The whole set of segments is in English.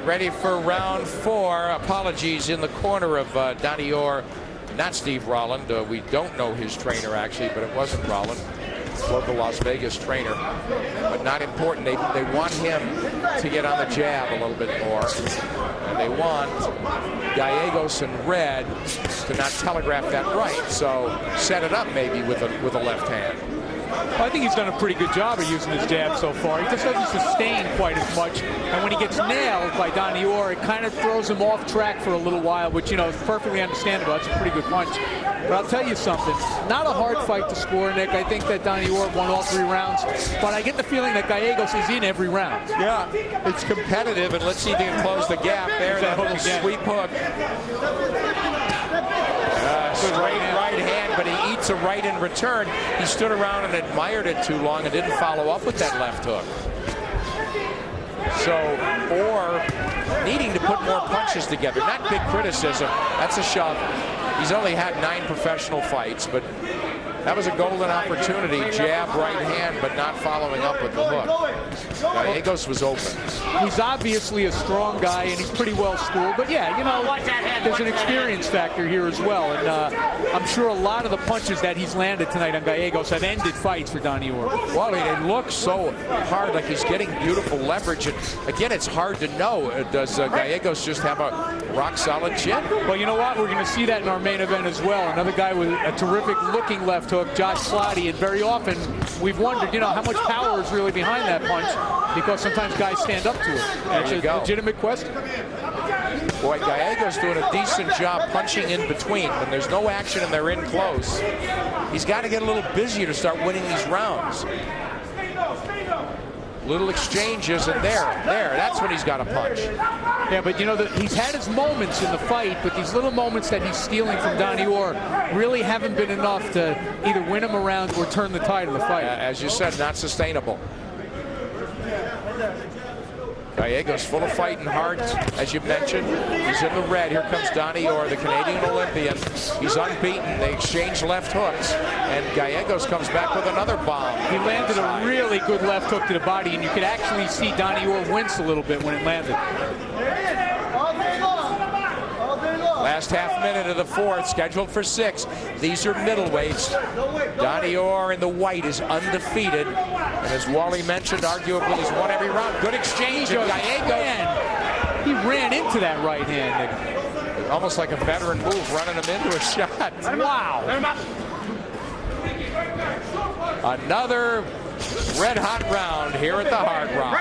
ready for round 4. Apologies in the corner of Donnie Orr, not Steve Rolland. We don't know his trainer, actually, but it wasn't Rolland. Local Las Vegas trainer, but not important. They want him to get on the jab a little bit more, and they want Gallegos and Red to not telegraph that right. So set it up maybe with a left hand. I think he's done a pretty good job of using his jab so far. He just doesn't sustain quite as much, and when he gets nailed by Donnie Orr, it kind of throws him off track for a little while, which, you know, is perfectly understandable. That's a pretty good punch. But I'll tell you something, not a hard fight to score, Nick. I think that Donnie Orr won all 3 rounds, but I get the feeling that Gallegos is in every round. Yeah, it's competitive, and let's see if he can close the gap there. That little sweep hook. Straight right hand, but he eats a right in return. He stood around and admired it too long and didn't follow up with that left hook. So Orr needing to put more punches together. Not big criticism. That's a shove. He's only had 9 professional fights, but that was a golden opportunity. Jab, right hand, but not following up with the hook. Gallegos was open. He's obviously a strong guy, and he's pretty well schooled. But yeah, you know, there's an experience factor here as well. And I'm sure a lot of the punches that he's landed tonight on Gallegos have ended fights for Donnie Orr. Well, it looks so hard, like he's getting beautiful leverage. And again, it's hard to know. Does Gallegos just have a rock-solid chin? Well, you know what? We're going to see that in our main event as well. Another guy with a terrific-looking left hook, Josh Clottey, and very often we've wondered, you know, how much power is really behind that punch, because sometimes guys stand up to it. That's a legitimate question. Boy, Gallegos doing a decent job punching in between. When there's no action and they're in close, he's got to get a little busier to start winning these rounds. Little exchanges, and there, that's when he's got to punch. Yeah, but you know, he's had his moments in the fight, but these little moments that he's stealing from Donnie Orr really haven't been enough to either win him around or turn the tide of the fight. As you said, not sustainable. Gallegos full of fighting heart, as you mentioned. He's in the red. Here comes Donnie Orr, the Canadian Olympian. He's unbeaten. They exchange left hooks, and Gallegos comes back with another bomb. He landed a really good left hook to the body, and you could actually see Donnie Orr wince a little bit when it landed. Last half minute of the 4th, scheduled for 6. These are middleweights. Donnie Orr in the white is undefeated. And as Wally mentioned, arguably he's won every round. Good exchange of Gallegos. He ran into that right hand. Almost like a veteran move, running him into a shot. Wow. Another red-hot round here at the Hard Rock.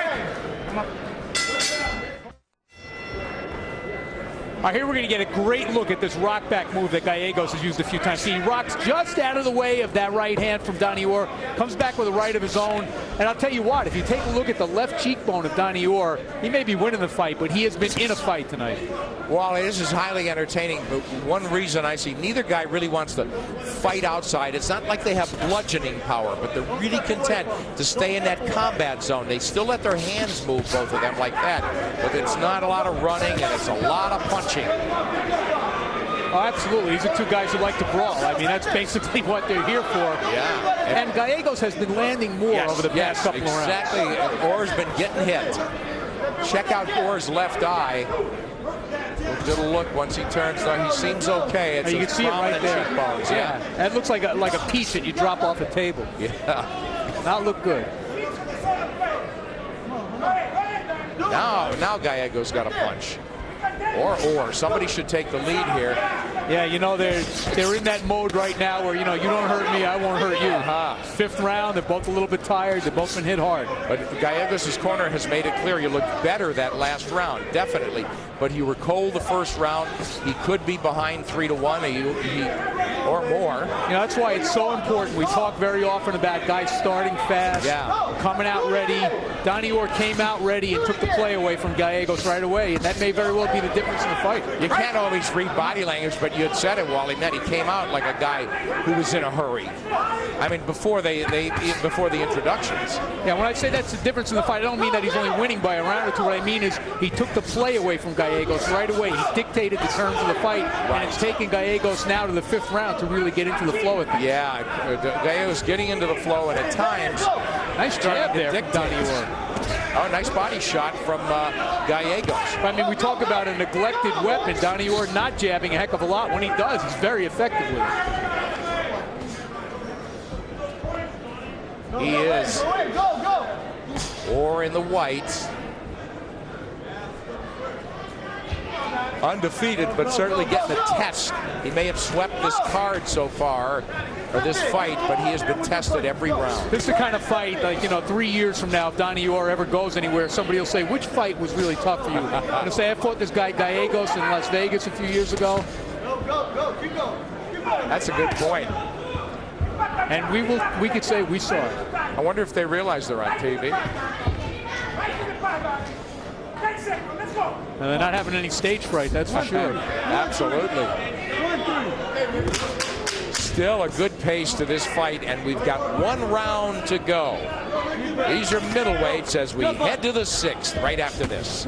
All right, here we're going to get a great look at this rock back move that Gallegos has used a few times. See, he rocks just out of the way of that right hand from Donnie Orr, comes back with a right of his own. And I'll tell you what, if you take a look at the left cheekbone of Donnie Orr, he may be winning the fight, but he has been in a fight tonight. Well, this is highly entertaining, but one reason I see neither guy really wants to fight outside. It's not like they have bludgeoning power, but they're really content to stay in that combat zone. They still let their hands move, both of them, like that, but it's not a lot of running, and it's a lot of punching. Oh, absolutely. These are two guys who like to brawl. I mean, that's basically what they're here for. Yeah. And Gallegos has been landing more over the past couple of rounds. Exactly. Orr's been getting hit. Check out Orr's left eye. Good look once he turns. He seems okay. It's you can see it right there. Cheekbones. Yeah. That looks like a piece that you drop off a table. Yeah. Not look good. Now Gallegos got a punch. Or somebody should take the lead here. Yeah, you know, they're in that mode right now where, you know, you don't hurt me, I won't hurt you. 5th round, they're both a little bit tired, they've both been hit hard. But Gallegos' corner has made it clear you looked better that last round, definitely. But you were cold the first round. He could be behind 3-1 or more. You know, that's why it's so important. We talk very often about guys starting fast, coming out ready. Donnie Orr came out ready and took the play away from Gallegos right away, and that may very well be the difference in the fight. You can't always read body language, but you had said it, Wally, that he came out like a guy who was in a hurry. I mean, before the introductions. Yeah, when I say that's the difference in the fight, I don't mean that he's only winning by a round or two. What I mean is he took the play away from Gallegos right away. He dictated the terms of the fight, and it's taken Gallegos now to the 5th round to really get into the flow of things. Yeah, Gallegos getting into the flow, and at times, nice jab there from Donnie Orr. Oh, nice body shot from Gallegos. I mean, we talk about a neglected weapon. Donnie Orr not jabbing a heck of a lot. When he does, he's very effective with it. He is. Orr in the white. Undefeated, but certainly getting a test. He may have swept this card so far, or this fight, but he has been tested every round. This is the kind of fight, like, you know, 3 years from now, if Donnie Orr ever goes anywhere, somebody will say, which fight was really tough for you? And say, I fought this guy Gallegos in Las Vegas a few years ago. Keep going. That's a good point. And we could say we saw it. I wonder if they realize they're on TV. And they're not having any stage fright, that's for sure. Absolutely. Still a good pace to this fight, and we've got 1 round to go. These are middleweights as we head to the 6th right after this.